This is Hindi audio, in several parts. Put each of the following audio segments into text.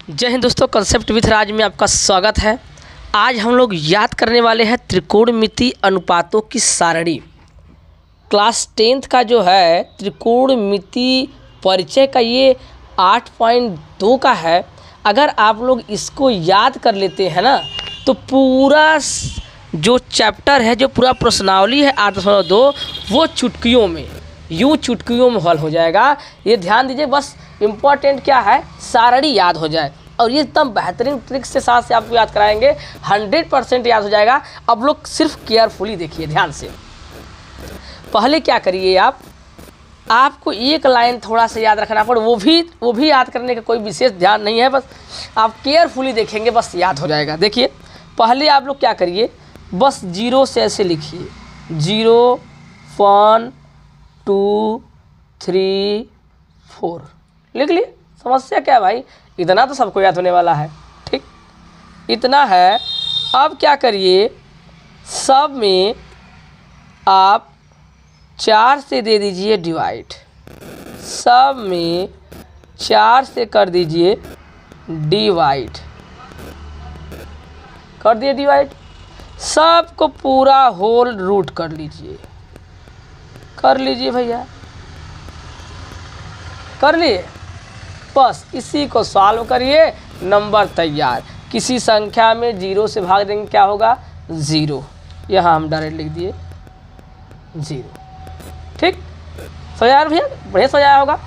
जय हिंद दोस्तों, कंसेप्ट विथ राज में आपका स्वागत है। आज हम लोग याद करने वाले हैं त्रिकोणमिति अनुपातों की सारणी। क्लास 10th का जो है त्रिकोणमिति परिचय का ये 8.2 का है। अगर आप लोग इसको याद कर लेते हैं ना तो पूरा जो चैप्टर है, जो पूरा प्रश्नावली है 8.2 वो चुटकियों में, यूँ चुटकियों में हल हो जाएगा। ये ध्यान दीजिए, बस इम्पॉर्टेंट क्या है, सारणी याद हो जाए। और ये एकदम बेहतरीन ट्रिक से साथ से आपको याद कराएंगे, 100% याद हो जाएगा। अब लोग सिर्फ केयरफुली देखिए, ध्यान से। पहले क्या करिए, आपको एक लाइन थोड़ा सा याद रखना पड़े, वो भी याद करने का कोई विशेष ध्यान नहीं है, बस आप केयरफुली देखेंगे, बस याद हो जाएगा। देखिए, पहले आप लोग क्या करिए, बस 0 से ऐसे लिखिए, 0 1 2 3 4 लिख लिए। समस्या क्या है भाई, इतना तो सबको याद होने वाला है, ठीक, इतना है। अब क्या करिए, सब में आप 4 से दे दीजिए डिवाइड, सब में 4 से कर दीजिए डिवाइड, कर दिए डिवाइड। सबको पूरा होल रूट कर लीजिए, कर लीजिए भैया, कर लिए। बस इसी को सॉल्व करिए, नंबर तैयार। किसी संख्या में 0 से भाग देंगे, क्या होगा, 0। यहाँ हम डायरेक्ट लिख दिए 0, ठीक। समझाया भैया, बढ़िया समझाया होगा।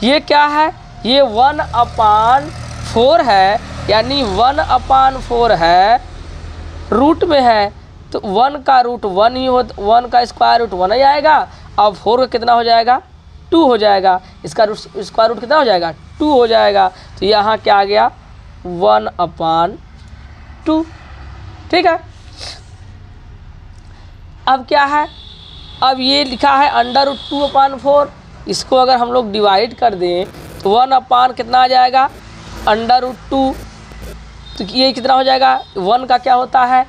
ये क्या है, ये 1/4 है, यानी 1/4 है, रूट में है तो 1 का रूट 1 ही हो, 1 का स्क्वायर रूट 1 ही आएगा। अब 4 का कितना हो जाएगा, 2 हो जाएगा। इसका स्क्वायर रूट कितना हो जाएगा, 2 हो जाएगा। तो यहाँ क्या आ गया, 1/2, ठीक है। अब क्या है, अब ये लिखा है √2/4। इसको अगर हम लोग डिवाइड कर दें तो 1 कितना आ जाएगा, √2। तो ये कितना हो जाएगा, 1 का क्या होता है,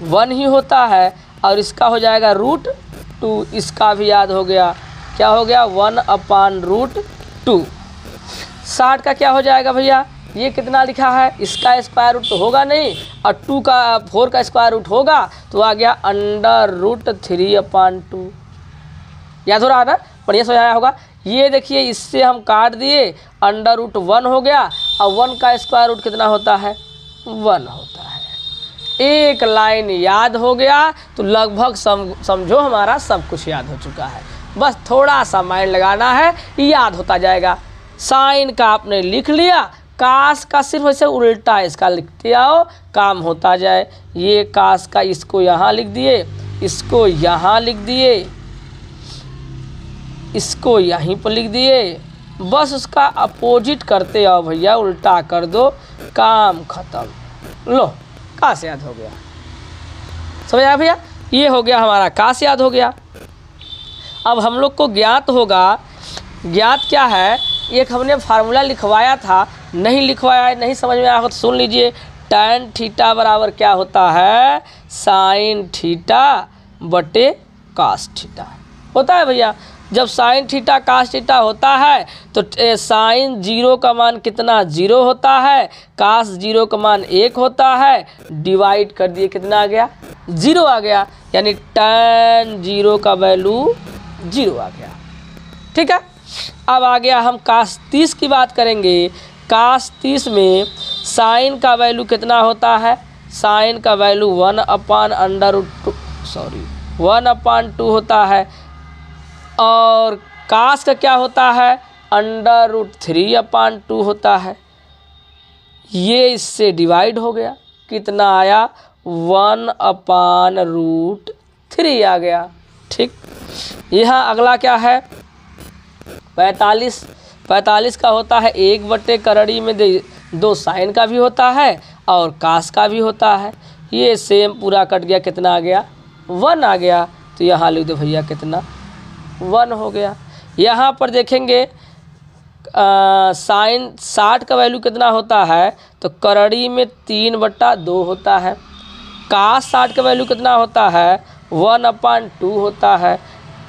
1 ही होता है, और इसका हो जाएगा √2। इसका भी याद हो गया, क्या हो गया, 1/√2। 60 का क्या हो जाएगा भैया, ये कितना लिखा है, इसका स्क्वायर रूट तो होगा नहीं, और 4 का स्क्वायर रूट होगा, तो आ गया √3/2। याद हो रहा है ना, बढ़िया समझाया होगा। ये देखिए, इससे हम काट दिए, √1 हो गया, और 1 का स्क्वायर रूट कितना होता है, 1 होता है। एक लाइन याद हो गया तो लगभग समझो हमारा सब कुछ याद हो चुका है। बस थोड़ा सा माइंड लगाना है, याद होता जाएगा। साइन का आपने लिख लिया, कास का सिर्फ ऐसे उल्टा इसका लिखते आओ, काम होता जाए। ये कास का, इसको यहाँ लिख दिए, इसको यहाँ लिख दिए, इसको यहीं पर लिख दिए, बस उसका अपोजिट करते आओ भैया, उल्टा कर दो, काम खत्म। लो, कास याद हो गया। समझ आया भैया, ये हो गया हमारा कास याद हो गया। अब हम लोग को ज्ञात होगा, ज्ञात क्या है, एक हमने फार्मूला लिखवाया था, नहीं लिखवाया, नहीं समझ में आया तो सुन लीजिए। tan थीटा बराबर क्या होता है, sin थीटा बटे cos थीटा होता है भैया। जब sin थीटा cos थीटा होता है तो sin 0 का मान कितना, 0 होता है, cos 0 का मान 1 होता है, डिवाइड कर दिए, कितना आ गया, 0 आ गया, यानी tan 0 का वैल्यू 0 आ गया, ठीक है। अब आ गया, हम cos 30 की बात करेंगे। cos 30 में sin का वैल्यू कितना होता है, sin का वैल्यू 1/2 होता है, और cos का क्या होता है, √3/2 होता है। ये इससे डिवाइड हो गया, कितना आया, 1/√3 आ गया, ठीक। यहाँ अगला क्या है, 45 का होता है 1/√, में 2 साइन का भी होता है और कास का भी होता है। ये सेम पूरा कट गया, कितना आ गया, 1 आ गया। तो यहाँ लिख दो भैया, कितना, 1 हो गया। यहाँ पर देखेंगे साइन 60 का वैल्यू कितना होता है, तो करड़ी में 3/2 होता है। कास 60 का वैल्यू कितना होता है, 1/2 होता है।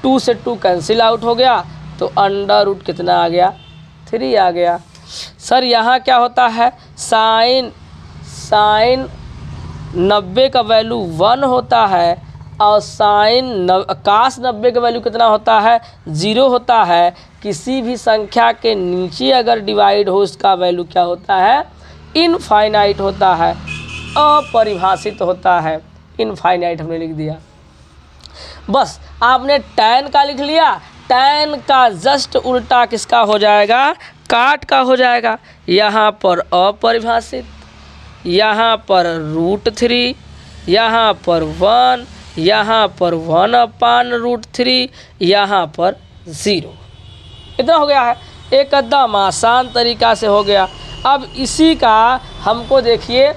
2 से 2 कैंसिल आउट हो गया, तो √, कितना आ गया, 3 आ गया। सर यहाँ क्या होता है, साइन 90 का वैल्यू 1 होता है और कास 90 का वैल्यू कितना होता है, 0 होता है। किसी भी संख्या के नीचे अगर डिवाइड हो उसका वैल्यू क्या होता है, इनफाइनाइट होता है, अपरिभाषित होता है। इनफाइनाइट हमने लिख दिया। बस आपने tan का लिख लिया, tan का जस्ट उल्टा किसका हो जाएगा, काट का हो जाएगा। यहाँ पर अपरिभाषित, यहाँ पर √3, यहाँ पर 1, यहाँ पर 1/√3, यहाँ पर 0। इतना हो गया है, एकदम आसान तरीका से हो गया। अब इसी का हमको देखिए,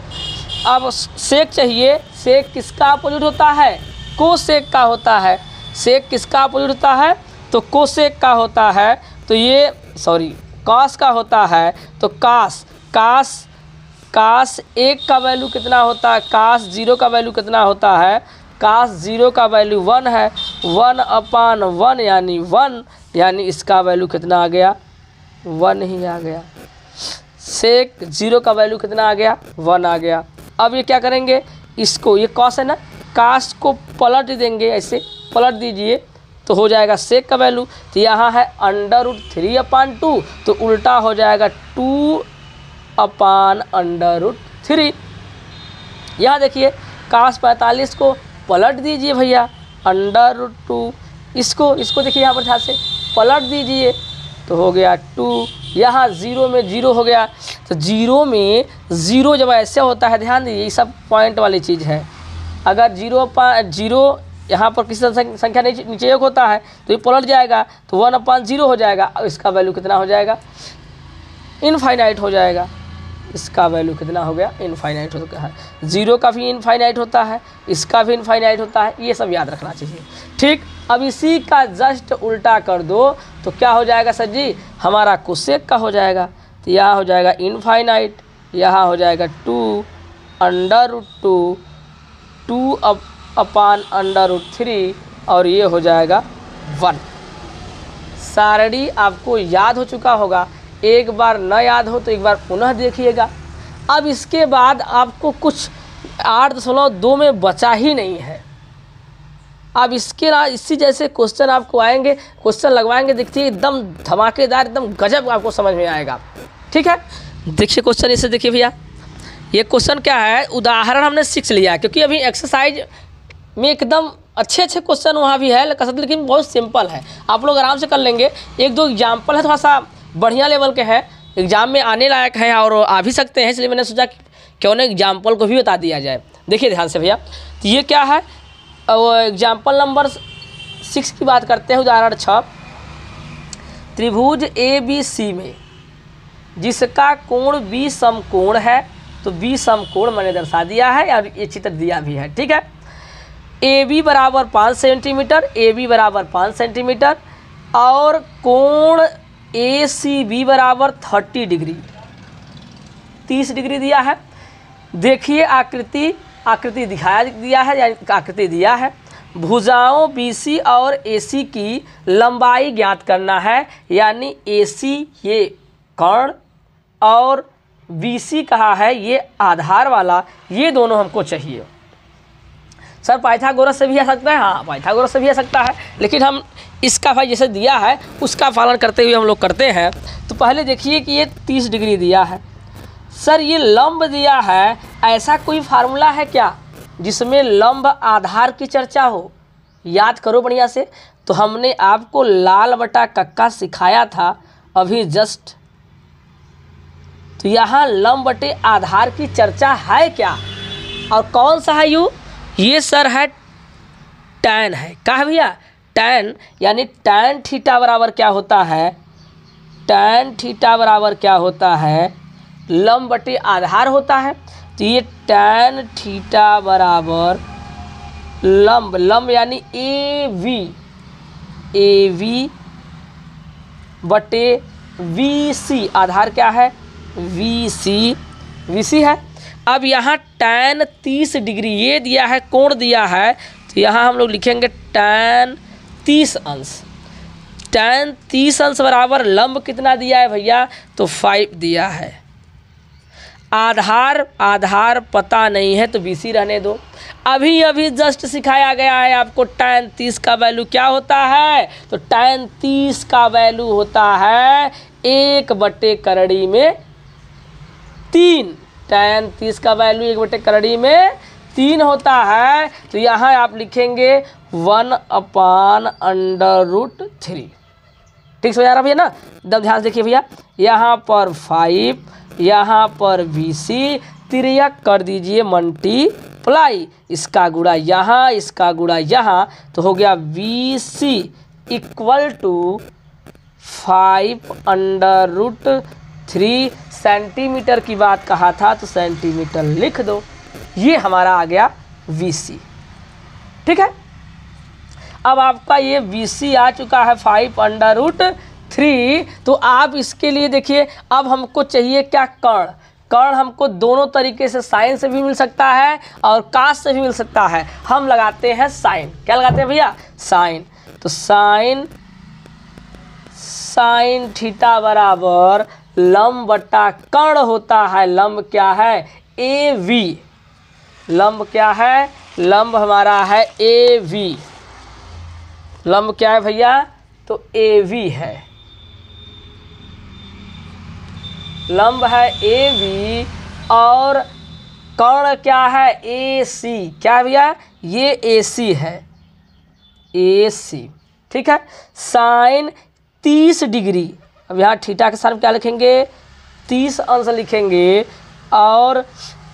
अब सेक चाहिए। सेक किसका अपोजिट होता है, कोसेक का होता है। सेक किसका अपोजिट होता है, तो कोसेक का होता है। तो ये कॉस का होता है। तो कास 1 का वैल्यू कितना होता है, कास 0 का वैल्यू कितना होता है, कास 0 का वैल्यू 1 है, 1/1 यानी 1, यानी इसका वैल्यू कितना आ गया, 1 ही आ गया। सेक 0 का वैल्यू कितना आ गया, 1 आ गया। अब ये क्या करेंगे, इसको, ये कॉस है ना, कास को पलट देंगे, ऐसे पलट दीजिए तो हो जाएगा सेक का वैल्यू। तो यहाँ है √3/2, तो उल्टा हो जाएगा 2/√3। यहाँ देखिए कास 45 को पलट दीजिए भैया, √2। इसको देखिए यहाँ पर ध्यान से पलट दीजिए तो हो गया 2। यहाँ 0 में 0 हो गया। तो 0 में 0 जब ऐसे होता है, ध्यान दीजिए, ये सब पॉइंट वाली चीज़ है। अगर 0 यहाँ पर किसी संख्या नीचे 1 होता है तो ये पलट जाएगा, तो 1/0 हो जाएगा। अब इसका वैल्यू कितना हो जाएगा, इनफाइनाइट हो जाएगा। इसका वैल्यू कितना हो गया, इनफाइनाइट होता है। 0 का भी इनफाइनाइट होता है, इसका भी इनफाइनाइट होता है, ये सब याद रखना चाहिए। ठीक, अब इसी का जस्ट उल्टा कर दो तो क्या हो जाएगा सर जी, हमारा कोसेक का हो जाएगा। तो यहाँ हो जाएगा इनफाइनाइट, यहाँ हो जाएगा 2/√2, 2/√3 और ये हो जाएगा 1। सारणी आपको याद हो चुका होगा। एक बार न याद हो तो एक बार पुनः देखिएगा। अब इसके बाद आपको कुछ 8.2 में बचा ही नहीं है। अब इसी जैसे क्वेश्चन आपको आएंगे, क्वेश्चन लगवाएंगे, देखिए एकदम धमाकेदार, एकदम गजब आपको समझ में आएगा। ठीक है, देखिए क्वेश्चन इसे देखिए भैया। ये क्वेश्चन क्या है, उदाहरण हमने 6 लिया क्योंकि अभी एक्सरसाइज में एकदम अच्छे क्वेश्चन वहाँ भी है, लेकिन बहुत सिंपल है, आप लोग आराम से कर लेंगे। 1-2 एग्जाम्पल है, थोड़ा सा बढ़िया लेवल के हैं, एग्ज़ाम में आने लायक है और आ भी सकते हैं, इसलिए मैंने सोचा कि क्यों ना एग्जाम्पल को भी बता दिया जाए। देखिए ध्यान से भैया, तो ये क्या है, एग्जाम्पल नंबर 6 की बात करते हैं। उदाहरण 6, त्रिभुज ABC में जिसका कोण B समकोण है, तो B समकोण मैंने दर्शा दिया है और ये चित्र दिया भी है। ठीक है, AB बराबर 5 सेंटीमीटर, AB बराबर 5 सेंटीमीटर और कोण ACB बराबर 30 डिग्री, 30 डिग्री दिया है। देखिए आकृति दिखाया दिया है, यानी आकृति दिया है। भुजाओं BC और AC की लंबाई ज्ञात करना है, यानी AC ये कर्ण और BC कहा है ये आधार वाला, ये दोनों हमको चाहिए। सर पाइथागोरस से भी आ सकता है, हाँ पाइथागोरस से भी आ सकता है, लेकिन हम इसका भाई जैसे दिया है उसका पालन करते हुए हम लोग करते हैं। तो पहले देखिए कि ये 30 डिग्री दिया है। सर ये लंब दिया है, ऐसा कोई फार्मूला है क्या जिसमें लंब आधार की चर्चा हो? याद करो बढ़िया से। तो हमने आपको लाल बटा कक्का सिखाया था अभी जस्ट। तो यहाँ लंब बटे आधार की चर्चा है क्या, और कौन सा है ये सर है tan है। कहा भैया tan, यानी tan थीटा बराबर क्या होता है, tan थीटा बराबर क्या होता है, लंब बटे आधार होता है। तो ये tan थीटा बराबर लंब यानी AV बटे VC, आधार क्या है VC है। अब यहाँ tan 30 डिग्री ये दिया है, कोण दिया है, तो यहाँ हम लोग लिखेंगे tan 30 अंश। tan 30 अंश बराबर लंब कितना दिया है भैया, तो 5 दिया है। आधार पता नहीं है तो BC रहने दो। अभी जस्ट सिखाया गया है आपको tan 30 का वैल्यू क्या होता है, तो tan 30 का वैल्यू होता है 1/3 में 3। tan 30 का वैल्यू 1/3 में 3 होता है। तो यहाँ आप लिखेंगे 1/√3। ठीक से हो जा रहा भैया ना, एकदम ध्यान से देखिए भैया। यहाँ पर 5, यहाँ पर BC, तिर्यक कर दीजिए मल्टीप्लाई, इसका गुणा यहाँ, इसका गुणा यहाँ, तो हो गया BC इक्वल टू 5/√3। सेंटीमीटर की बात कहा था तो सेंटीमीटर लिख दो, ये हमारा आ गया BC। ठीक है, अब आपका ये BC आ चुका है 5/√3। तो आप इसके लिए देखिए, अब हमको चाहिए क्या, कर्ण हमको दोनों तरीके से, साइन से भी मिल सकता है और कास से भी मिल सकता है। हम लगाते हैं साइन। क्या लगाते हैं भैया, साइन। तो साइन थीटा बराबर लंब बटा कर्ण होता है। लंब क्या है, AB। लंब क्या है, लंब हमारा है AB। लंब क्या है भैया, तो AB है। लंब है AB और कर्ण क्या है, AC। क्या है भैया, ये AC है, AC। ठीक है, साइन 30 डिग्री, अब यहाँ थीटा के साथ क्या लिखेंगे, 30 अंश लिखेंगे। और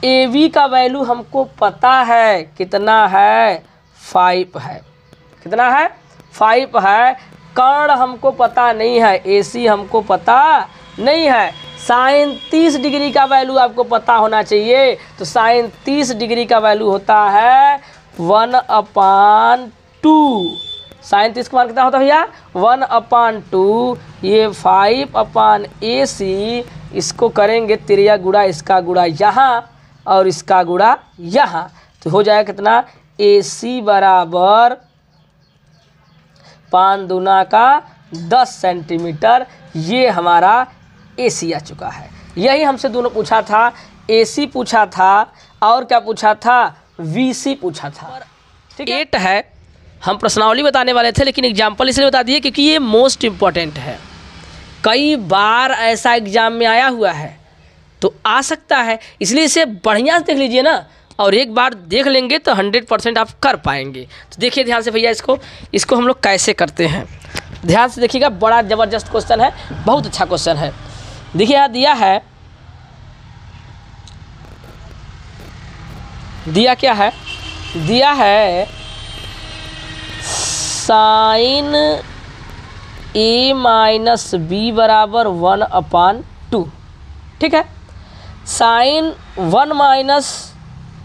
AB का वैल्यू हमको पता है कितना है, 5 है। कितना है, 5 है। कर्ण हमको पता नहीं है, AC हमको पता नहीं है। साइन 30 डिग्री का वैल्यू आपको पता होना चाहिए, तो साइन 30 डिग्री का वैल्यू होता है 1/2। साइन 30 का मान कितना होता है भैया, 1/2। ये 5/AC, इसको करेंगे तिर्यक गुणा, इसका गुणा यहाँ और इसका गुणा यहाँ, तो हो जाएगा कितना, AC बराबर 5 दूना का 10 सेंटीमीटर। ये हमारा AC आ चुका है। यही हमसे दोनों पूछा था, AC पूछा था और क्या पूछा था, VC पूछा था। ठीक है, 8 है। हम प्रश्नावली बताने वाले थे लेकिन एग्जाम्पल इसलिए बता दिए क्योंकि ये मोस्ट इम्पॉर्टेंट है। कई बार ऐसा एग्जाम में आया हुआ है तो आ सकता है, इसलिए इसे बढ़िया से देख लीजिए ना, और एक बार देख लेंगे तो 100% आप कर पाएंगे। तो देखिए ध्यान से भैया, इसको हम लोग कैसे करते हैं, ध्यान से देखिएगा। बड़ा ज़बरदस्त क्वेश्चन है, बहुत अच्छा क्वेश्चन है। देखिए यहाँ दिया क्या है, दिया है साइन A माइनस B बराबर 1/2। ठीक है, sine 1 minus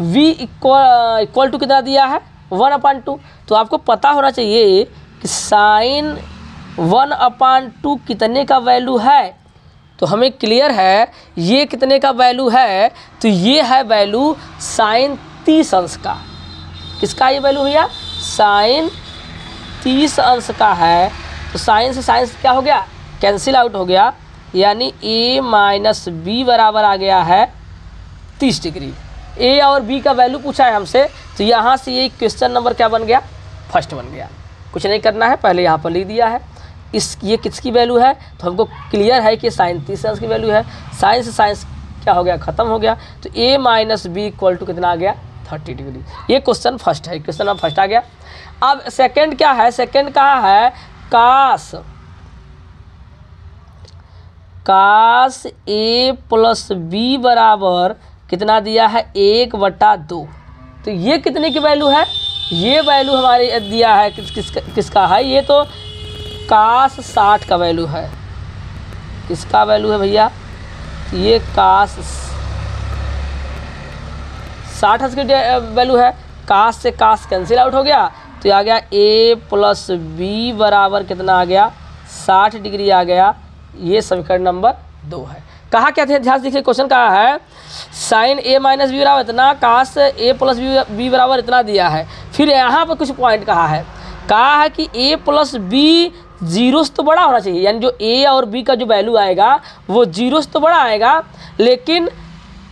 V equal to कितना दिया है, 1/2। तो आपको पता होना चाहिए कि साइन 1/2 कितने का वैल्यू है। तो हमें क्लियर है ये कितने का वैल्यू है, तो ये है वैल्यू साइन 30 अंश का। किसका ये वैल्यू भैया, साइन 30 अंश का है। तो साइन से साइंस क्या हो गया, कैंसिल आउट हो गया, यानी A माइनस B बराबर आ गया है 30 डिग्री। A और B का वैल्यू पूछा है हमसे, तो यहाँ से ये क्वेश्चन नंबर क्या बन गया, फर्स्ट बन गया। कुछ नहीं करना है, पहले यहाँ पर लिख दिया है। ये किसकी वैल्यू है, तो हमको क्लियर है कि साइन 30 अंश की वैल्यू है। साइन से साइंस क्या हो गया, ख़त्म हो गया। तो A minus B equal to कितना आ गया, 30 डिग्री। ये क्वेश्चन फर्स्ट है, क्वेश्चन नंबर फर्स्ट आ गया। अब सेकंड क्या है, सेकंड कहा है कास A प्लस B बराबर कितना दिया है, 1/2। तो ये कितने की वैल्यू है, ये वैल्यू हमारे दिया है किसका है, ये तो कास 60 का वैल्यू है। किसका वैल्यू है भैया, ये कास 60 की वैल्यू है। कास से कास कैंसिल आउट हो गया, तो आ गया A प्लस B बराबर कितना आ गया, 60 डिग्री आ गया। ये समीकरण नंबर 2 है। कहा क्या थे, ध्यान देखिए, क्वेश्चन कहा है साइन A माइनस B बराबर इतना, कास A प्लस B बराबर इतना दिया है। फिर यहाँ पर कुछ पॉइंट कहा है कि A प्लस B जीरो से तो बड़ा होना चाहिए, यानी जो ए और बी का जो वैल्यू आएगा वो जीरो से तो बड़ा आएगा, लेकिन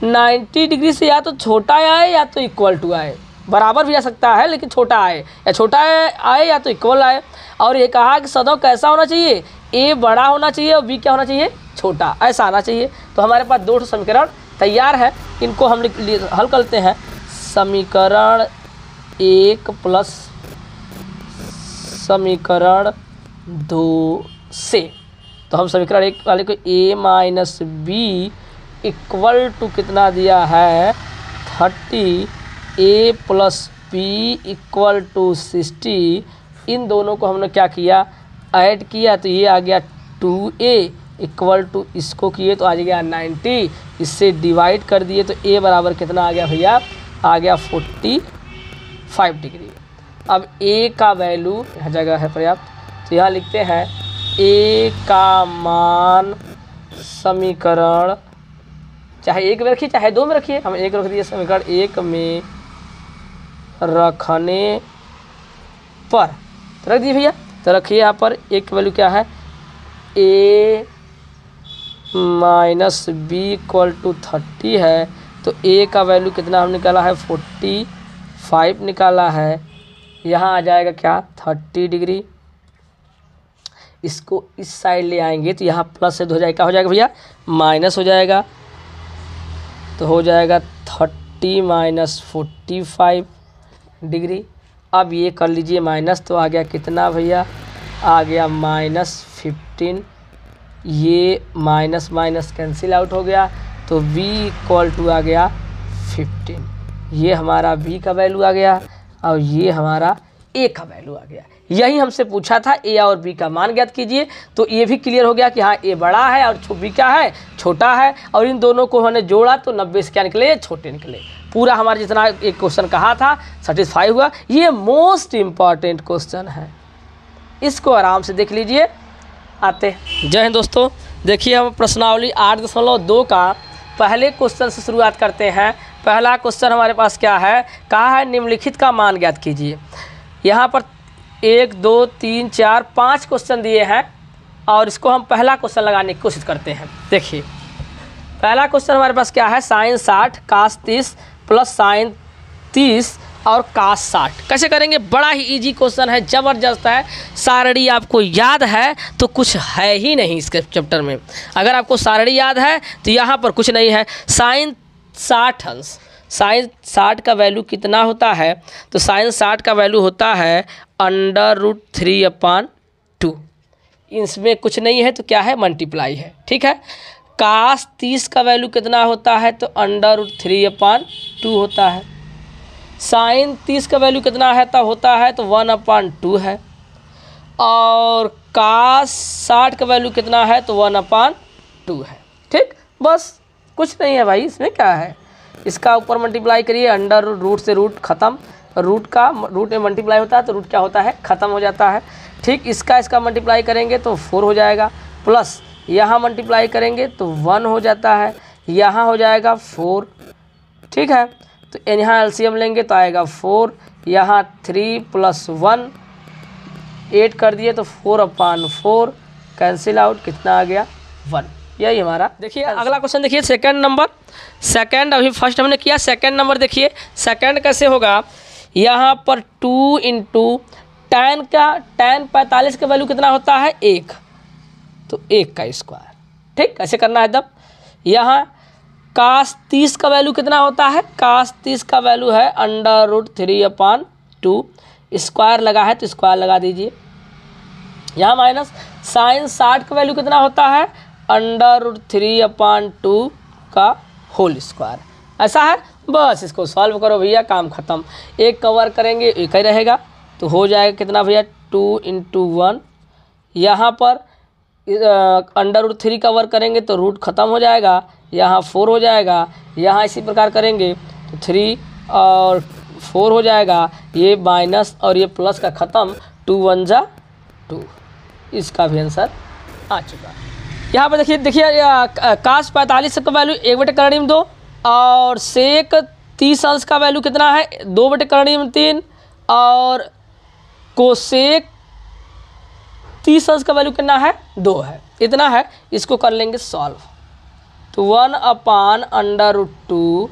90 डिग्री से या तो छोटा आए या तो इक्वल टू आए, बराबर भी आ सकता है लेकिन छोटा आए, या छोटा आए या तो इक्वल आए। और ये कहा कि सदैव कैसा होना चाहिए, ए बड़ा होना चाहिए और बी क्या होना चाहिए, छोटा, ऐसा आना चाहिए। तो हमारे पास 2 समीकरण तैयार है, इनको हम हल करते हैं। समीकरण 1 प्लस समीकरण 2 से, तो हम समीकरण 1 वाले को a minus B equal to कितना दिया है 30, a plus B equal to 60, इन दोनों को हमने क्या किया, ऐड किया, तो ये आ गया 2a इक्वल टू, इसको किए तो आ गया 90, इससे डिवाइड कर दिए तो a बराबर कितना आ गया भैया, आ गया 45 डिग्री। अब a का वैल्यू यहाँ जगह है पर्याप्त, तो यहाँ लिखते हैं a का मान समीकरण चाहे 1 में रखिए चाहे 2 में रखिए, हम 1 रख दिए, समीकरण 1 में रखने पर तो रख दिए भैया, तो रखिए यहाँ पर एक की वैल्यू क्या है, a minus B equal to 30 है, तो a का वैल्यू कितना हम निकाला है 45 निकाला है, यहाँ आ जाएगा क्या 30 डिग्री। इसको इस साइड ले आएंगे तो यहाँ प्लस से हो जाएगा, क्या हो जाएगा भैया, माइनस हो जाएगा, तो हो जाएगा 30 माइनस 45 डिग्री। अब ये कर लीजिए माइनस, तो आ गया कितना भैया, आ गया -15, ये माइनस माइनस कैंसिल आउट हो गया, तो v इक्वल टू आ गया 15, ये हमारा v का वैल्यू आ गया और ये हमारा a का वैल्यू आ गया। यही हमसे पूछा था a और b का मान ज्ञात कीजिए, तो ये भी क्लियर हो गया कि हाँ a बड़ा है और b क्या है, छोटा है, और इन दोनों को हमने जोड़ा तो 90 से क्या निकले, छोटे निकले। पूरा हमारा जितना एक क्वेश्चन कहा था सेटिस्फाई हुआ। ये मोस्ट इम्पॉर्टेंट क्वेश्चन है, इसको आराम से देख लीजिए। आते जय हिंद दोस्तों, देखिए हम प्रश्नावली 8.2 का पहले क्वेश्चन से शुरुआत करते हैं। पहला क्वेश्चन हमारे पास क्या है, कहा है निम्नलिखित का मान ज्ञात कीजिए। यहाँ पर 1 2 3 4 5 क्वेश्चन दिए हैं और इसको हम पहला क्वेश्चन लगाने की कोशिश करते हैं। देखिए पहला क्वेश्चन हमारे पास क्या है, साइन 60 कास 30 प्लस साइन 30 और कास 60 कैसे करेंगे। बड़ा ही इजी क्वेश्चन है, ज़बरदस्त है। सारणी आपको याद है तो कुछ है ही नहीं इसके चैप्टर में। अगर आपको सारणी याद है तो यहाँ पर कुछ नहीं है। साइन 60 अंश, साइन 60 का वैल्यू कितना होता है, तो साइन 60 का वैल्यू होता है √3/2। इसमें कुछ नहीं है तो क्या है, मल्टीप्लाई है, ठीक है। कास 30 का वैल्यू कितना होता है, तो √3/2 होता है। साइन 30 का वैल्यू कितना है, तो होता है तो 1/2 है। और कास 60 का वैल्यू कितना है, तो 1/2 है, ठीक। बस कुछ नहीं है भाई, इसमें क्या है, इसका ऊपर मल्टीप्लाई करिए, अंडर रूट से रूट ख़त्म, रूट में मल्टीप्लाई होता है तो रूट क्या होता है, ख़त्म हो जाता है, ठीक। इसका मल्टीप्लाई करेंगे तो 4 हो जाएगा, प्लस यहाँ मल्टीप्लाई करेंगे तो 1 हो जाता है, यहाँ हो जाएगा 4, ठीक है। तो यहाँ एलसीएम लेंगे तो आएगा 4, यहाँ 3 + 1 8 कर दिए तो 4/4 कैंसिल आउट, कितना आ गया 1। यही हमारा। देखिए अगला क्वेश्चन देखिए, सेकंड नंबर। सेकंड अभी फर्स्ट हमने किया, सेकंड नंबर देखिए सेकंड कैसे होगा। यहाँ पर 2 × tan 45 का वैल्यू कितना होता है, 1, तो 1 का स्क्वायर, ठीक। कैसे करना है तब। यहाँ कास 30 का वैल्यू कितना होता है, कास 30 का वैल्यू है √3/2, स्क्वायर लगा है तो स्क्वायर लगा दीजिए। यहाँ माइनस साइन 60 का वैल्यू कितना होता है, √3/2 का होल स्क्वायर, ऐसा है। बस इसको सॉल्व करो भैया, काम ख़त्म। एक कवर करेंगे एक ही रहेगा, तो हो जाएगा कितना भैया 2 × 1। यहाँ पर √3 कवर करेंगे तो रूट ख़त्म हो जाएगा, यहाँ 4 हो जाएगा। यहाँ इसी प्रकार करेंगे तो 3 और 4 हो जाएगा, ये माइनस और ये प्लस का ख़त्म, 2 × 1 = 2। इसका भी आंसर आ चुका है। यहाँ पर देखिए कास 45 का वैल्यू 1/2 और सेक 30 अंश का वैल्यू कितना है, 2/3 और कोसेक 30 अंश का वैल्यू कितना है 2 है, इतना है। इसको कर लेंगे सॉल्व, तो 1/√2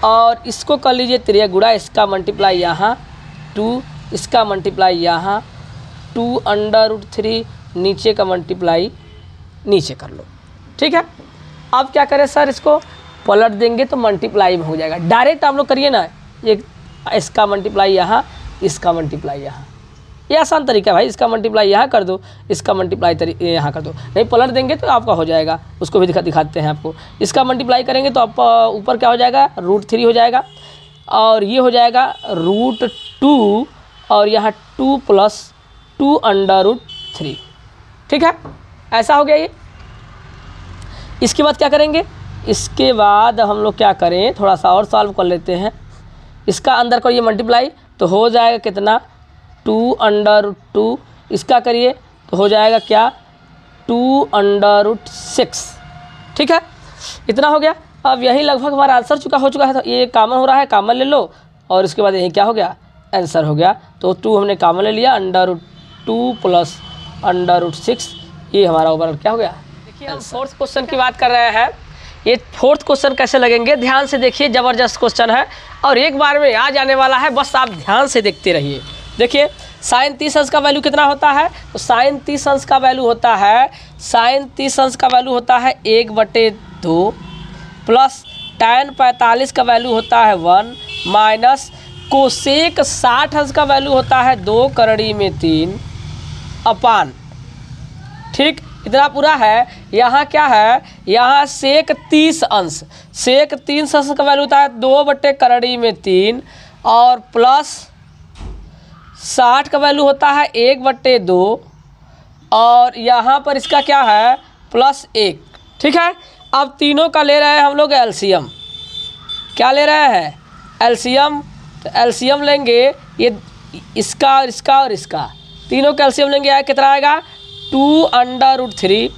और इसको कर लीजिए 3 गुणा, इसका मल्टीप्लाई यहाँ 2, इसका मल्टीप्लाई यहाँ 2√3, नीचे का मल्टीप्लाई नीचे कर लो, ठीक है। अब क्या करें सर, इसको पलट देंगे तो मल्टीप्लाई में हो जाएगा। डायरेक्ट आप लोग करिए ना, ये इसका मल्टीप्लाई यहाँ, इसका मल्टीप्लाई यहाँ, ये आसान तरीका है भाई। इसका मल्टीप्लाई यहाँ कर दो, इसका मल्टीप्लाई यहाँ कर दो, नहीं पलट देंगे तो आपका हो जाएगा। उसको भी दिखाते हैं आपको। इसका मल्टीप्लाई करेंगे तो आप ऊपर क्या हो जाएगा, √3 हो जाएगा, और ये हो जाएगा √2 और यहाँ 2 + 2√3, ठीक है। ऐसा हो गया ये। इसके बाद क्या करेंगे, इसके बाद हम लोग क्या करें, थोड़ा सा और सॉल्व कर लेते हैं। इसका अंदर करिए मल्टीप्लाई तो हो जाएगा कितना 2√2, इसका करिए तो हो जाएगा क्या 2√6, ठीक है। इतना हो गया। अब यही लगभग हमारा आंसर हो चुका है। तो ये कॉमन हो रहा है, कॉमन ले लो, और इसके बाद यही क्या हो गया, आंसर हो गया। तो 2 हमने कॉमन ले लिया, √2 + √6, ये हमारा ओवरऑल क्या हो गया। देखिए हम फोर्थ क्वेश्चन की बात कर रहे हैं। ये फोर्थ क्वेश्चन कैसे लगेंगे, ध्यान से देखिए, ज़बरदस्त क्वेश्चन है और एक बार में आ जाने वाला है, बस आप ध्यान से देखते रहिए। देखिए sin 30 अंश का वैल्यू कितना होता है, तो sin 30 अंश का वैल्यू होता है, sin 30 अंश का वैल्यू होता है 1/2 प्लस tan 45 का वैल्यू होता है 1 माइनस कोसेक 60 अंश का वैल्यू होता है 2 करड़ी में 3 अपान, ठीक। इतना पूरा है। यहाँ क्या है, यहाँ सेक 30 अंश, सेक 30 अंश का वैल्यू होता है 2/करड़ी में 3 और प्लस 60 का वैल्यू होता है 1/2 और यहाँ पर इसका क्या है +1, ठीक है। अब तीनों का ले रहे हैं हम लोग एलसीएम। क्या ले रहे हैं, एलसीएम। तो एलसीएम लेंगे, ये इसका और इसका और इसका, तीनों का एलसीएम लेंगे, कितना आएगा 2√3।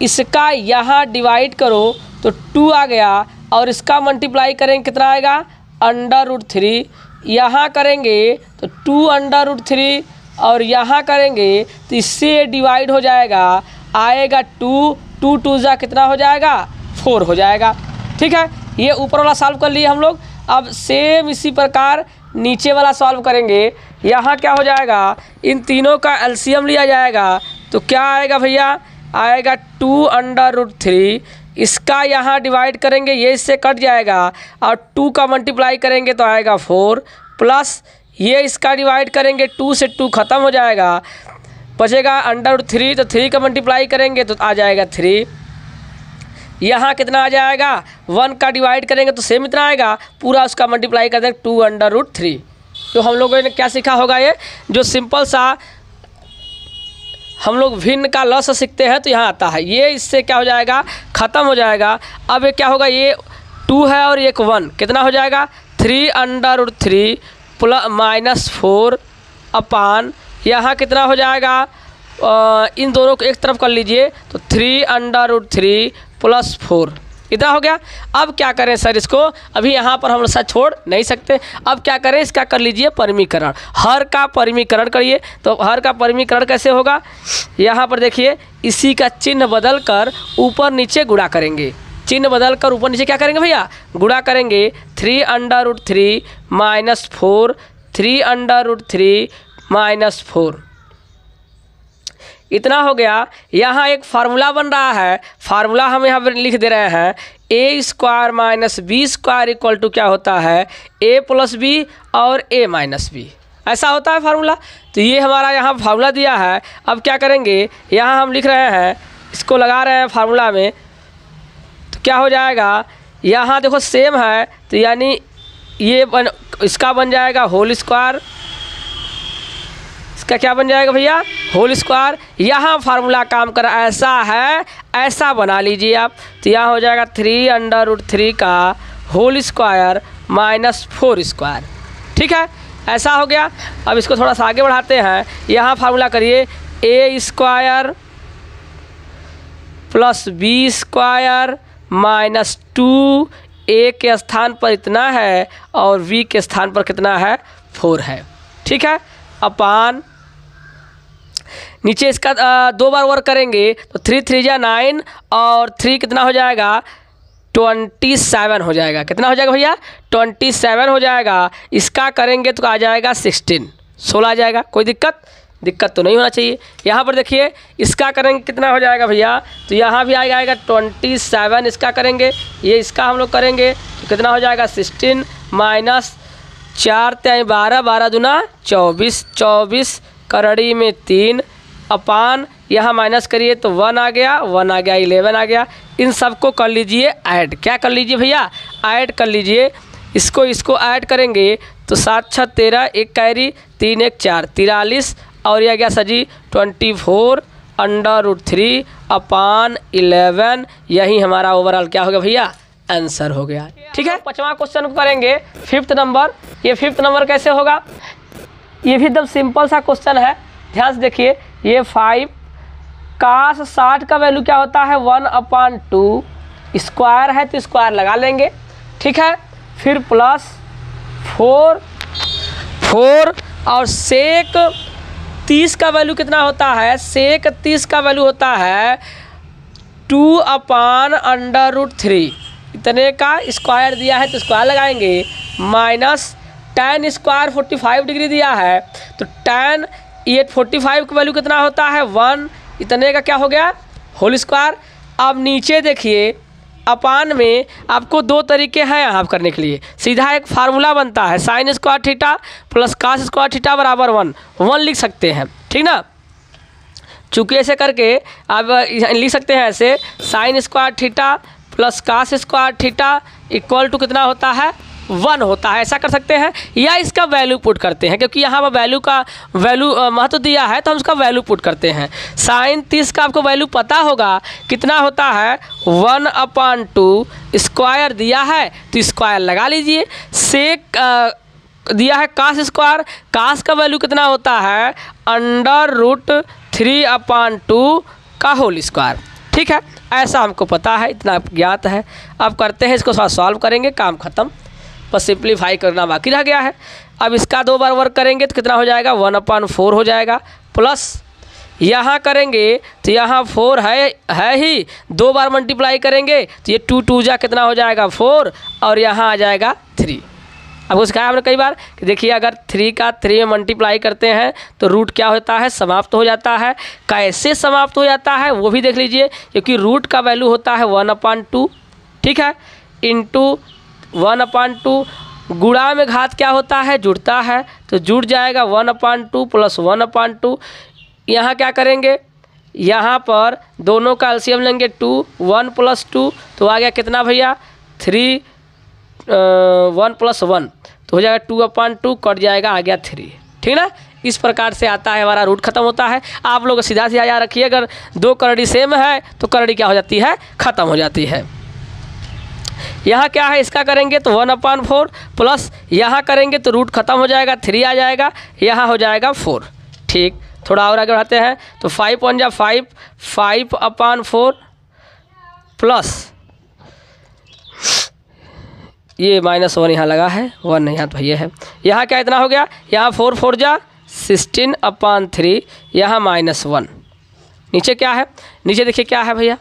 इसका यहाँ डिवाइड करो तो 2 आ गया, और इसका मल्टीप्लाई करेंगे कितना आएगा √3। यहाँ करेंगे तो 2√3 और यहाँ करेंगे तो इससे डिवाइड हो जाएगा, आएगा 2 2 जा कितना हो जाएगा 4 हो जाएगा, ठीक है। ये ऊपर वाला सॉल्व कर लिए हम लोग। अब सेम इसी प्रकार नीचे वाला सॉल्व करेंगे। यहाँ क्या हो जाएगा, इन तीनों का एलसीएम लिया जाएगा तो क्या आएगा भैया, आएगा 2√3। इसका यहाँ डिवाइड करेंगे, ये इससे कट जाएगा, और 2 का मल्टीप्लाई करेंगे तो आएगा 4 प्लस ये इसका डिवाइड करेंगे, 2 से 2 ख़त्म हो जाएगा, बचेगा √3। तो 3 का मल्टीप्लाई करेंगे तो आ जाएगा 3। यहाँ कितना आ जाएगा, 1 का डिवाइड करेंगे तो सेम इतना आएगा, पूरा उसका मल्टीप्लाई कर देंगे 2√3। तो हम लोगों ने क्या सीखा होगा, ये जो सिंपल सा हम लोग भिन्न का लॉस सीखते हैं तो यहाँ आता है, ये इससे क्या हो जाएगा ख़त्म हो जाएगा। अब ये क्या होगा, ये 2 है और एक 1 कितना हो जाएगा 3√3 प्लस -4 अपान, यहाँ कितना हो जाएगा, इन दोनों को एक तरफ कर लीजिए तो 3√3 + 4 इतना हो गया। अब क्या करें सर, इसको अभी यहाँ पर हम लोग साथ छोड़ नहीं सकते। अब क्या करें, इसका कर लीजिए परिमीकरण, हर का परिमीकरण करिए। तो हर का परिमीकरण कैसे होगा, यहाँ पर देखिए, इसी का चिन्ह बदल कर ऊपर नीचे गुणा करेंगे, चिन्ह बदल कर ऊपर नीचे क्या करेंगे भैया, गुणा करेंगे। 3√3 - 4, 3√3 - 4 इतना हो गया। यहाँ एक फार्मूला बन रहा है, फार्मूला हम यहाँ पर लिख दे रहे हैं, a² - b² = क्या होता है, a + b और a - b, ऐसा होता है फार्मूला। तो ये हमारा यहाँ फार्मूला दिया है। अब क्या करेंगे, यहाँ हम लिख रहे हैं, इसको लगा रहे हैं फार्मूला में, तो क्या हो जाएगा, यहाँ देखो सेम है तो यानी ये इसका बन जाएगा होल स्क्वायर, इसका क्या बन जाएगा भैया होल स्क्वायर। यहाँ फार्मूला काम कर ऐसा है, ऐसा बना लीजिए आप। तो यहाँ हो जाएगा 3√3 का होल स्क्वायर -4², ठीक है, ऐसा हो गया। अब इसको थोड़ा सा आगे बढ़ाते हैं। यहाँ फार्मूला करिए, a² + b² - 2, a के स्थान पर इतना है और b के स्थान पर कितना है 4 है, ठीक है, अपान नीचे इसका 2 बार वर्क करेंगे तो 3 3 जा 9 और 3 कितना हो जाएगा 27 हो जाएगा। कितना हो जाएगा भैया 27 हो जाएगा। इसका करेंगे तो आ जाएगा 16 आ जाएगा। कोई दिक्कत तो नहीं होना चाहिए। यहाँ पर देखिए इसका करेंगे कितना हो जाएगा भैया, तो यहाँ भी आएगा 27। इसका करेंगे, ये इसका हम लोग करेंगे तो कितना हो जाएगा 16 माइनस 4 3 12 12 दूना 24 24 करड़ी में 3 अपान यहाँ माइनस करिए तो 1 आ गया 11 आ गया। इन सबको कर लीजिए ऐड। क्या कर लीजिए भैया ऐड कर लीजिए। इसको ऐड करेंगे तो 7 6 13 1 कैरी 3 1 4 43 और ये आ गया सजी 24/√3 अपान 11। यही हमारा ओवरऑल क्या हो गया भैया आंसर हो गया। ठीक है, 5वां क्वेश्चन को करेंगे 5th नंबर। ये 5th नंबर कैसे होगा, ये भी एकदम सिंपल सा क्वेश्चन है। ध्यान से देखिए, ये 5 cos 60 का वैल्यू क्या होता है 1/2 स्क्वायर है तो स्क्वायर लगा लेंगे। ठीक है, फिर प्लस 4 और सेक 30 का वैल्यू कितना होता है, सेक 30 का वैल्यू होता है 2/√3। इतने का स्क्वायर दिया है तो स्क्वायर लगाएंगे माइनस tan स्क्वायर 45 डिग्री दिया है तो tan ये 45 का वैल्यू कितना होता है 1। इतने का क्या हो गया होल स्क्वायर। अब नीचे देखिए अपान में आपको 2 तरीके हैं यहाँ करने के लिए। सीधा एक फार्मूला बनता है sin square theta plus cos square theta बराबर 1 लिख सकते हैं। ठीक ना, चूँकि ऐसे करके अब लिख सकते हैं ऐसे sin square theta plus cos square theta equal to कितना होता है 1 होता है। ऐसा कर सकते हैं या इसका वैल्यू पुट करते हैं, क्योंकि यहाँ पर वैल्यू महत्व दिया है तो हम उसका वैल्यू पुट करते हैं। sin 30 का आपको वैल्यू पता होगा कितना होता है 1/2 स्क्वायर दिया है तो स्क्वायर लगा लीजिए। सेक दिया है cos स्क्वायर, cos का वैल्यू कितना होता है √3/2 का होल स्क्वायर। ठीक है, ऐसा हमको पता है, इतना ज्ञात है। अब करते हैं इसको थोड़ा सॉल्व करेंगे, काम ख़त्म, बस सिंप्लीफाई करना बाकी रह गया है। अब इसका 2 बार वर्क करेंगे तो कितना हो जाएगा 1/4 हो जाएगा। प्लस यहाँ करेंगे तो यहाँ 4 है ही, 2 बार मल्टीप्लाई करेंगे तो ये 2 2 जा कितना हो जाएगा 4 और यहाँ आ जाएगा 3। अब उसका हमने कई बार कि देखिए अगर 3 का 3 में मल्टीप्लाई करते हैं तो रूट क्या होता है समाप्त हो जाता है। कैसे समाप्त हो जाता है वो भी देख लीजिए, क्योंकि रूट का वैल्यू होता है 1/2। ठीक है, इंटू 1/2 गुणा में घात क्या होता है जुड़ता है तो जुड़ जाएगा 1/2 प्लस 1/2। यहाँ क्या करेंगे, यहाँ पर दोनों का एलसीएम लेंगे 2 1 + 2 तो आ गया कितना भैया 3 1 + 1 तो हो जाएगा 2/2 कट जाएगा आ गया 3। ठीक ना, इस प्रकार से आता है हमारा रूट खत्म होता है। आप लोग सीधा याद रखिए, अगर 2 करड़ी सेम है तो करड़ी क्या हो जाती है ख़त्म हो जाती है। यहाँ क्या है इसका करेंगे तो 1/4 प्लस यहाँ करेंगे तो रूट खत्म हो जाएगा 3 आ जाएगा, यहाँ हो जाएगा 4। ठीक, थोड़ा और आगे बढ़ाते हैं तो 5 1 जा 5 5/4 प्लस ये -1 यहाँ लगा है 1 यहाँ तो भैया है। यहाँ क्या इतना हो गया, यहाँ 4 4 जा 16/3 यहाँ -1। नीचे क्या है, नीचे देखिए क्या है भैया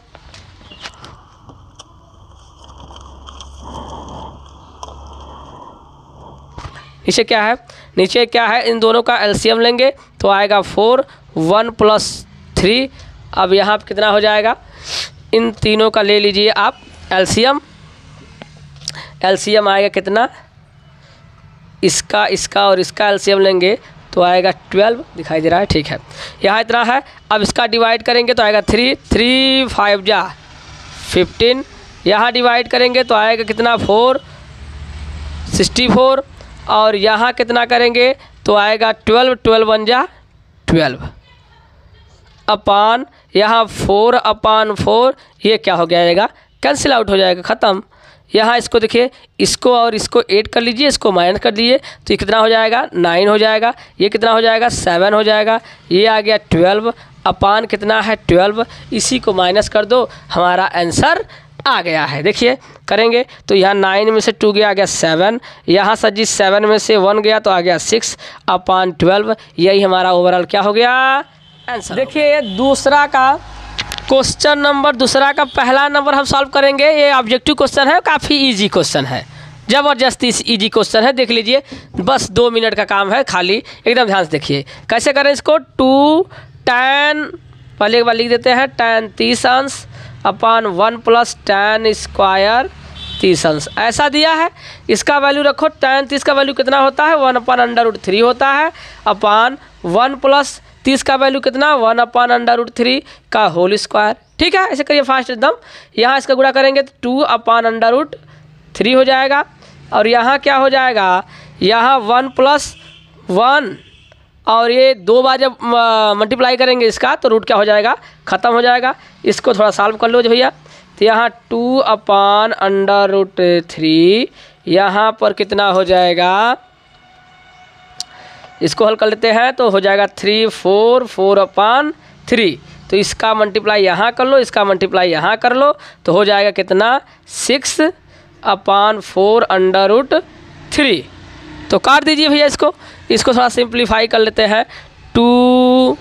नीचे क्या है इन दोनों का एलसीएम लेंगे तो आएगा 4 1 + 3। अब यहाँ पर कितना हो जाएगा, इन तीनों का ले लीजिए आप एलसीएम आएगा कितना, इसका और इसका एलसीएम लेंगे तो आएगा 12 दिखाई दे रहा है। ठीक है, यहाँ इतना है। अब इसका डिवाइड करेंगे तो आएगा 3 3 5 जा 15। यहाँ डिवाइड करेंगे तो आएगा कितना 4 64 और यहाँ कितना करेंगे तो आएगा 12 12 1 जा 12 अपान यहाँ 4/4 ये क्या हो जाएगा कैंसिल आउट हो जाएगा ख़त्म। यहाँ इसको देखिए, इसको और इसको ऐड कर लीजिए, इसको माइनस कर दीजिए तो ये कितना हो जाएगा 9 हो जाएगा। ये कितना हो जाएगा 7 हो जाएगा। ये आ गया 12 अपान कितना है 12, इसी को माइनस कर दो हमारा आंसर आ गया है। देखिए करेंगे तो यहाँ 9 में से 2 गया आ गया 7, यहाँ सर जी 7 में से 1 गया तो आ गया 6/12। यही हमारा ओवरऑल क्या हो गया आंसर। देखिए दूसरा का क्वेश्चन नंबर, दूसरा का पहला नंबर हम सॉल्व करेंगे। ये ऑब्जेक्टिव क्वेश्चन है, काफ़ी इजी क्वेश्चन है, ज़बरदस्त इजी क्वेश्चन है। देख लीजिए, बस 2 मिनट का काम है खाली, एकदम ध्यान से देखिए कैसे करें इसको। 2 tan, पहले एक बार लिख देते हैं, tan 30 अंश अपान 1 + tan स्क्वायर 30 अंश, ऐसा दिया है। इसका वैल्यू रखो, tan 30 का वैल्यू कितना होता है, 1/√3 होता है, अपान 1 + 30 का वैल्यू कितना, 1/√3 का होल स्क्वायर। ठीक है, ऐसे करिए फास्ट एकदम। यहाँ इसका गुणा करेंगे तो 2/√3 हो जाएगा, और यहाँ क्या हो जाएगा, यहाँ 1 + 1, और ये 2 बार जब मल्टीप्लाई करेंगे इसका तो रूट क्या हो जाएगा, ख़त्म हो जाएगा। इसको थोड़ा सॉल्व कर लो भैया, तो यहाँ 2/√3, यहाँ पर कितना हो जाएगा, इसको हल कर लेते हैं तो हो जाएगा 3 4 4/3। तो इसका मल्टीप्लाई यहाँ कर लो, इसका मल्टीप्लाई यहाँ कर लो, तो हो जाएगा कितना, 6/4√3। तो काट दीजिए भैया इसको थोड़ा सिंप्लीफाई कर लेते हैं। 2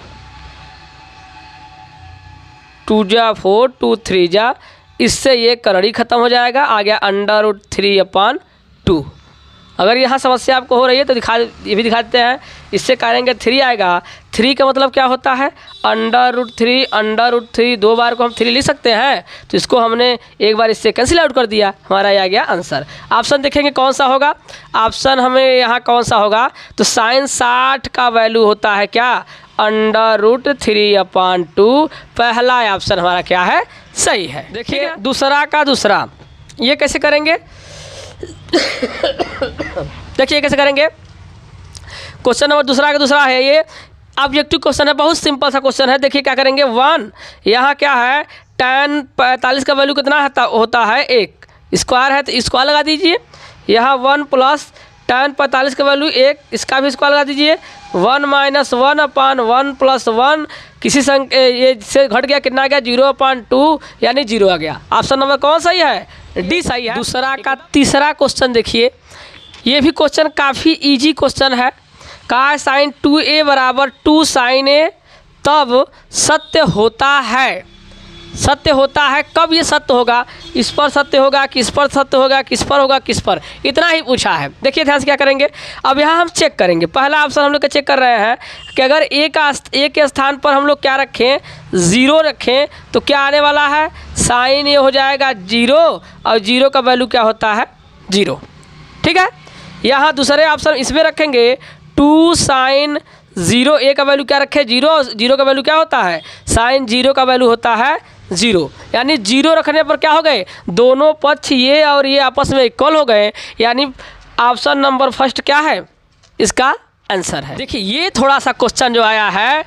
जा 4, 2 3 जा, इससे ये करड़ी ख़त्म हो जाएगा, आ गया √3/2। अगर यहाँ समस्या आपको हो रही है तो ये भी दिखा देते हैं। इससे करेंगे 3 आएगा, 3 का मतलब क्या होता है, √3 2 बार को हम 3 लिख सकते हैं, तो इसको हमने एक बार इससे कैंसिल आउट कर दिया, हमारा ये आ गया आंसर। ऑप्शन देखेंगे कौन सा होगा, ऑप्शन हमें यहाँ कौन सा होगा, तो sin 60 का वैल्यू होता है क्या, √3/2। पहला ऑप्शन हमारा क्या है, सही है। देखिए दूसरा का दूसरा, ये कैसे करेंगे देखिए कैसे करेंगे। क्वेश्चन नंबर दूसरा का दूसरा है, ये ऑब्जेक्टिव क्वेश्चन है, बहुत सिंपल सा क्वेश्चन है। देखिए क्या करेंगे, 1, यहाँ क्या है, tan 45 का वैल्यू कितना होता है, 1, स्क्वायर है तो स्क्वायर लगा दीजिए। यहाँ 1 + tan 45 का वैल्यू 1, इसका भी स्क्वायर लगा दीजिए। 1 - 1/1 + 1, किसी संख्या ये से घट गया, कितना आ गया, 0/2, यानी 0 आ गया। ऑप्शन नंबर कौन सही है, डी सही है। दूसरा का तीसरा क्वेश्चन देखिए, ये भी क्वेश्चन काफ़ी इजी क्वेश्चन है। कहा है sin 2a = 2 sin a तब सत्य होता है। सत्य होता है कब ये सत्य होगा, इस पर सत्य होगा, किस पर सत्य होगा, किस पर होगा, किस पर, इतना ही पूछा है। देखिए ध्यान से क्या करेंगे, अब यहाँ हम चेक करेंगे। पहला ऑप्शन हम लोग चेक कर रहे हैं कि अगर ए के स्थान पर हम लोग क्या रखें, 0 रखें, तो क्या आने वाला है, साइन ये हो जाएगा 0, और 0 का वैल्यू क्या होता है, 0। ठीक है, यहाँ दूसरे ऑप्शन इसमें रखेंगे 2 sin 0, ए का वैल्यू क्या रखें, 0, 0 का वैल्यू क्या होता है, sin 0 का वैल्यू होता है 0, यानी 0 रखने पर क्या हो गए, दोनों पक्ष ये और ये आपस में इक्वल हो गए, यानी ऑप्शन नंबर फर्स्ट क्या है, इसका आंसर है। देखिए ये थोड़ा सा क्वेश्चन जो आया है,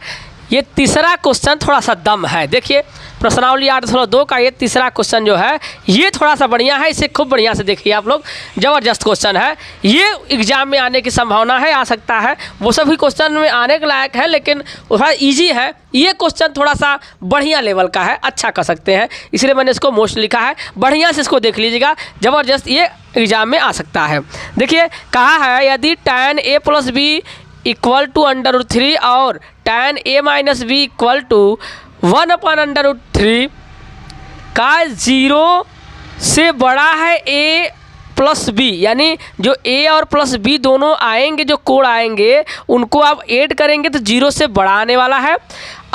ये तीसरा क्वेश्चन थोड़ा सा दम है। देखिए प्रश्नावली 8.2 का ये तीसरा क्वेश्चन जो है, ये थोड़ा सा बढ़िया है, इसे खूब बढ़िया से देखिए आप लोग, ज़बरदस्त क्वेश्चन है। ये एग्जाम में आने की संभावना है, आ सकता है, वो सभी क्वेश्चन में आने के लायक है, लेकिन थोड़ा ईजी है। ये क्वेश्चन थोड़ा सा बढ़िया लेवल का है, अच्छा कर सकते हैं, इसलिए मैंने इसको मोस्ट लिखा है। बढ़िया से इसको देख लीजिएगा, ज़बरदस्त ये एग्जाम में आ सकता है। देखिए कहा है, यदि tan a + b = √3 और tan a - b = 1/√3 का 0 से बड़ा है a + b, यानी जो a और +b दोनों आएंगे, जो कोड आएंगे उनको आप ऐड करेंगे तो 0 से बड़ा आने वाला है,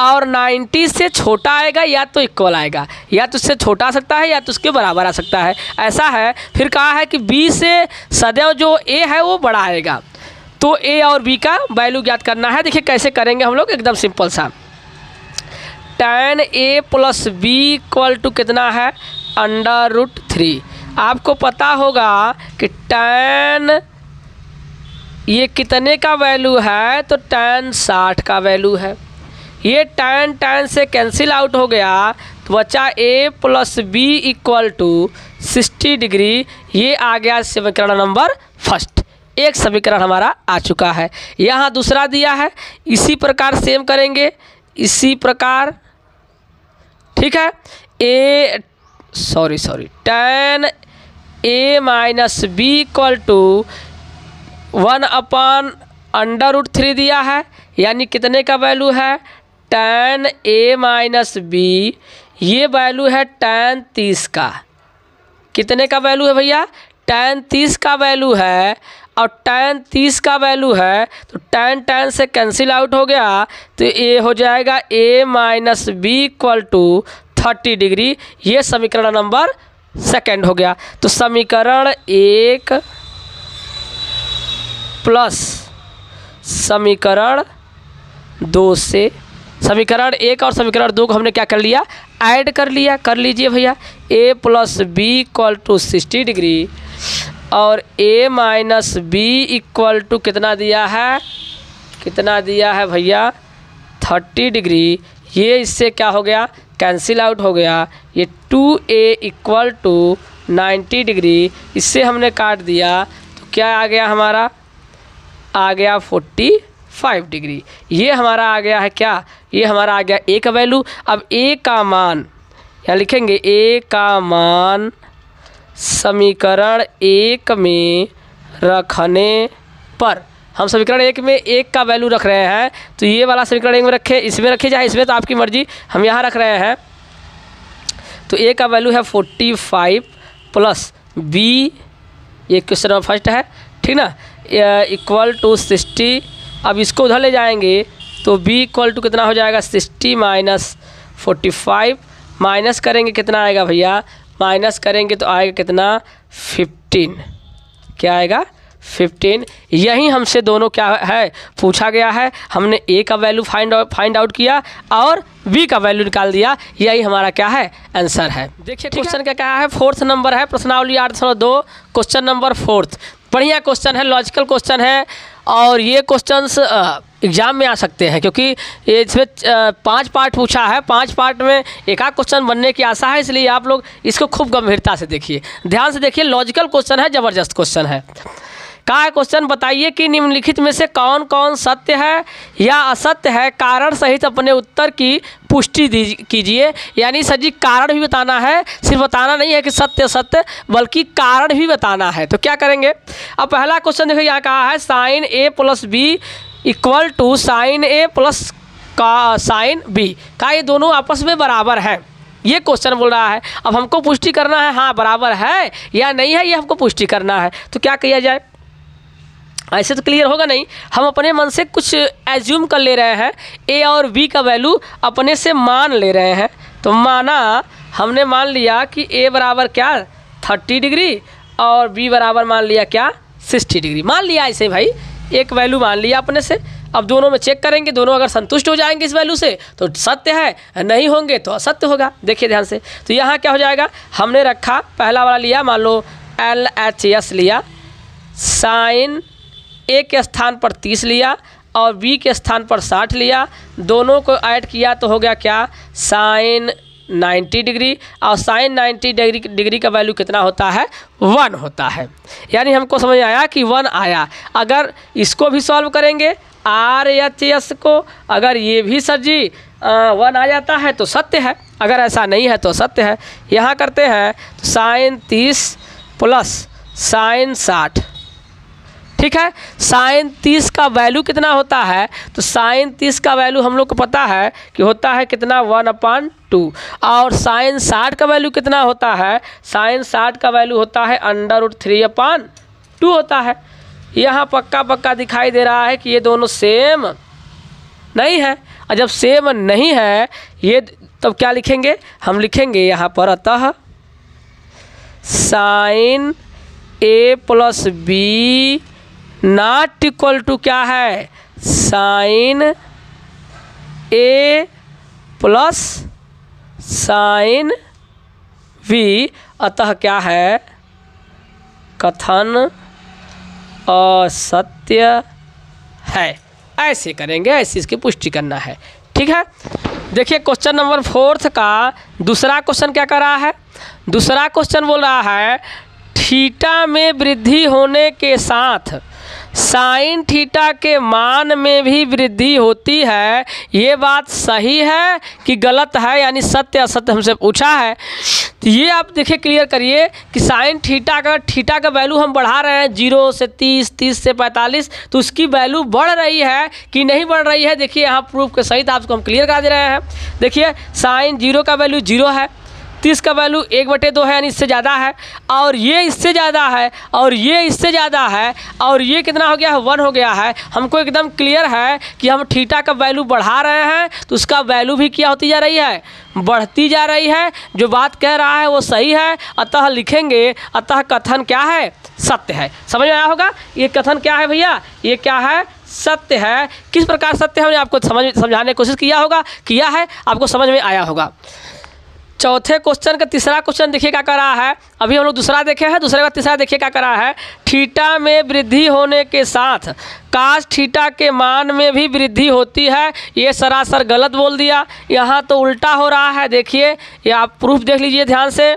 और 90 से छोटा आएगा, या तो इक्वल आएगा, या तो उससे छोटा आ सकता है, या तो उसके बराबर आ सकता है, ऐसा है। फिर कहा है कि b से सदैव जो a है वो बड़ा आएगा, तो a और b का वैल्यू ज्ञात करना है। देखिए कैसे करेंगे हम लोग, एकदम सिंपल सा। tan a + b = कितना है, √3। आपको पता होगा कि tan ये कितने का वैल्यू है, तो tan 60 का वैल्यू है। ये tan से कैंसिल आउट हो गया, तो बचा a + b = 60 डिग्री। ये आ गया समीकरण नंबर फर्स्ट, एक समीकरण हमारा आ चुका है। यहाँ दूसरा दिया है, इसी प्रकार सेम करेंगे, इसी प्रकार। ठीक है, tan a - b = 1/√3 दिया है, यानी कितने का वैल्यू है, tan a माइनस बी, ये वैल्यू है tan 30 का। कितने का वैल्यू है भैया? tan 30 का वैल्यू है, और tan 30 का वैल्यू है तो tan से कैंसिल आउट हो गया, तो ये हो जाएगा a minus B equal to 30 degree. ये समीकरण नंबर सेकंड हो गया। तो समीकरण 1 प्लस समीकरण 2 से समीकरण 1 और समीकरण 2 को हमने क्या कर लिया? ऐड कर लिया। कर लीजिए भैया। a plus B equal to 60 degree और a minus B equal to कितना दिया है? कितना दिया है भैया? 30 डिग्री। ये इससे क्या हो गया? कैंसिल आउट हो गया। ये 2a इक्वल टू 90 डिग्री, इससे हमने काट दिया तो क्या आ गया हमारा? आ गया 45 डिग्री। ये हमारा आ गया है क्या? ये हमारा आ गया a का वैल्यू। अब a का मान यहाँ लिखेंगे, a का मान समीकरण 1 में रखने पर, हम समीकरण 1 में 1 का वैल्यू रख रहे हैं, तो ये वाला समीकरण 1 में रखे, इसमें रखे चाहे इसमें, तो आपकी मर्जी। हम यहाँ रख रहे हैं तो a का वैल्यू है 45 प्लस b, ये क्वेश्चन नंबर फर्स्ट है, ठीक ना, इक्वल टू 60। अब इसको उधर ले जाएंगे तो b इक्वल टू कितना हो जाएगा? 60 माइनस 45, माइनस करेंगे कितना आएगा भैया? माइनस करेंगे तो आएगा कितना? 15। क्या आएगा? 15। यही हमसे दोनों क्या है पूछा गया है। हमने a का वैल्यू फाइंड आउट किया और b का वैल्यू निकाल दिया। यही हमारा क्या है? आंसर है। देखिए क्वेश्चन क्या है? 4th नंबर है, प्रश्नावली 8.2, क्वेश्चन नंबर 4th। बढ़िया क्वेश्चन है, लॉजिकल क्वेश्चन है, और ये क्वेश्चंस एग्जाम में आ सकते हैं क्योंकि ये इसमें 5 पार्ट पूछा है। 5 पार्ट में एक आध क्वेश्चन बनने की आशा है, इसलिए आप लोग इसको खूब गंभीरता से देखिए, ध्यान से देखिए। लॉजिकल क्वेश्चन है, ज़बरदस्त क्वेश्चन है। कहा है क्वेश्चन, बताइए कि निम्नलिखित में से कौन कौन सत्य है या असत्य है, कारण सहित अपने उत्तर की पुष्टि कीजिए। यानी सर जी कारण भी बताना है, सिर्फ बताना नहीं है कि सत्य सत्य, बल्कि कारण भी बताना है। तो क्या करेंगे? अब पहला क्वेश्चन देखिए, यहाँ कहा है sine a plus B equal to sine a plus का साइन b। का ये दोनों आपस में बराबर है, ये क्वेश्चन बोल रहा है। अब हमको पुष्टि करना है, हाँ बराबर है या नहीं है, ये हमको पुष्टि करना है। तो क्या किया जाए? ऐसे तो क्लियर होगा नहीं, हम अपने मन से कुछ एज्यूम कर ले रहे हैं। a और b का वैल्यू अपने से मान ले रहे हैं। तो माना, हमने मान लिया कि a बराबर क्या? 30 डिग्री और b बराबर मान लिया क्या? 60 डिग्री। मान लिया ऐसे भाई, एक वैल्यू मान लिया अपने से। अब दोनों में चेक करेंगे, दोनों अगर संतुष्ट हो जाएंगे इस वैल्यू से तो सत्य है, नहीं होंगे तो असत्य होगा। देखिए ध्यान से, तो यहाँ क्या हो जाएगा? हमने रखा, पहला वाला लिया, मान लो LHS लिया, साइन a के स्थान पर 30 लिया और b के स्थान पर 60 लिया, दोनों को ऐड किया तो हो गया क्या? Sine 90 degree. और साइन 90 डिग्री का वैल्यू कितना होता है? 1 होता है। यानी हमको समझ आया कि 1 आया। अगर इसको भी सॉल्व करेंगे RHS को, अगर ये भी सर जी 1 आ जाता है तो सत्य है, अगर ऐसा नहीं है तो सत्य है। यहाँ करते हैं तो साइन 30 प्लस साइन 60, ठीक है। साइन 30 का वैल्यू कितना होता है? तो साइन 30 का वैल्यू हम लोग को पता है कि होता है कितना? 1/2। और साइन 60 का वैल्यू कितना होता है? साइन 60 का वैल्यू होता है √3/2 होता है। यहाँ पक्का पक्का दिखाई दे रहा है कि ये दोनों सेम नहीं है। और जब सेम नहीं है ये, तब क्या लिखेंगे? हम लिखेंगे यहाँ पर, अतः sine a plus B not equal to क्या है? Sine a plus sine v। अतः क्या है? कथन असत्य है। ऐसे करेंगे, ऐसे इसकी पुष्टि करना है, ठीक है। देखिए क्वेश्चन नंबर 4 का दूसरा क्वेश्चन क्या कर रहा है? दूसरा क्वेश्चन बोल रहा है थीटा में वृद्धि होने के साथ साइन थीटा के मान में भी वृद्धि होती है, ये बात सही है कि गलत है, यानी सत्य असत्य हमसे पूछा है। तो ये आप देखिए क्लियर करिए कि साइन थीटा का वैल्यू हम बढ़ा रहे हैं 0 से 30, 30 से 45, तो उसकी वैल्यू बढ़ रही है कि नहीं बढ़ रही है। देखिए यहाँ प्रूफ के सहित आपको हम क्लियर करा दे रहे हैं। देखिए साइन 0 का वैल्यू 0 है, 30 का वैल्यू 1/2 है, यानी इससे ज़्यादा है, और ये इससे ज़्यादा है, और ये इससे ज़्यादा है, और ये कितना हो गया है, 1 हो गया है। हमको एकदम क्लियर है कि हम थीटा का वैल्यू बढ़ा रहे हैं तो उसका वैल्यू भी क्या होती जा रही है, बढ़ती जा रही है। जो बात कह रहा है वो सही है, अतः लिखेंगे, अतः कथन क्या है, सत्य है। समझ में आया होगा ये कथन क्या है भैया, ये क्या है, सत्य है। किस प्रकार सत्य है हमने आपको समझाने की कोशिश किया है, आपको समझ में आया होगा। चौथे क्वेश्चन का तीसरा क्वेश्चन देखिए क्या कर रहा है। अभी हम लोग दूसरा देखे हैं, दूसरे का तीसरा देखिए क्या कर रहा है। थीटा में वृद्धि होने के साथ काश थीटा के मान में भी वृद्धि होती है, ये सरासर गलत बोल दिया। यहाँ तो उल्टा हो रहा है। देखिए ये आप प्रूफ देख लीजिए ध्यान से।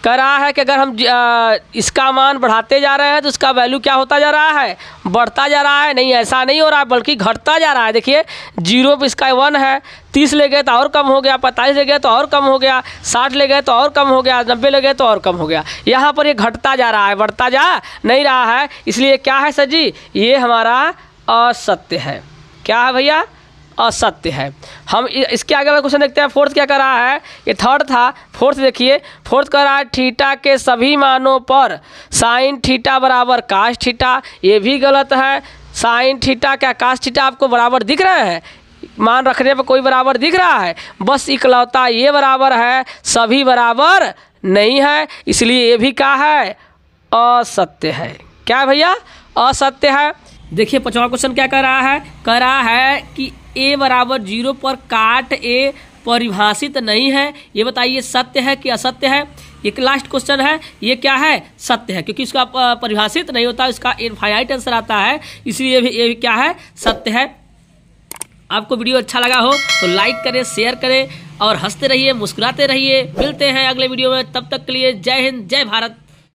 कह रहा है कि अगर हम इसका मान बढ़ाते जा रहे हैं तो उसका वैल्यू क्या होता जा रहा है, बढ़ता जा रहा है। नहीं, ऐसा नहीं हो रहा है, बल्कि घटता जा रहा है। देखिए 0 पे इसका 1 है, 30 ले गए तो और कम हो गया, 45 ले गए तो और कम हो गया, 60 ले गए तो और कम हो गया, 90 ले गए तो और कम हो गया। यहाँ पर ये घटता जा रहा है, बढ़ता जा नहीं रहा है। इसलिए क्या है सर जी, ये हमारा असत्य है। क्या है भैया, असत्य है। हम इसके आगे वाला क्वेश्चन देखते हैं। फोर्थ क्या कर रहा है, ये थर्ड था, फोर्थ देखिए। फोर्थ कर रहा है थीटा के सभी मानों पर साइन थीटा बराबर काश थीटा, ये भी गलत है। साइन थीटा क्या काश थीटा आपको बराबर दिख रहे हैं, मान रखने पर कोई बराबर दिख रहा है, बस इकलौता ये बराबर है, सभी बराबर नहीं है, इसलिए ये भी क्या है, असत्य है। क्या है भैया, असत्य है। देखिए पांचवा क्वेश्चन क्या कर रहा है कि a बराबर 0 पर काट a परिभाषित नहीं है, ये बताइए सत्य है कि असत्य है। एक लास्ट क्वेश्चन है, ये क्या है, सत्य है, क्योंकि इसका परिभाषित नहीं होता, इसका इनफाइनाइट आंसर आता है, इसलिए ये भी क्या है, सत्य है। आपको वीडियो अच्छा लगा हो तो लाइक करें, शेयर करें और हंसते रहिए, मुस्कुराते रहिए। मिलते हैं अगले वीडियो में, तब तक के लिए जय हिंद, जय भारत।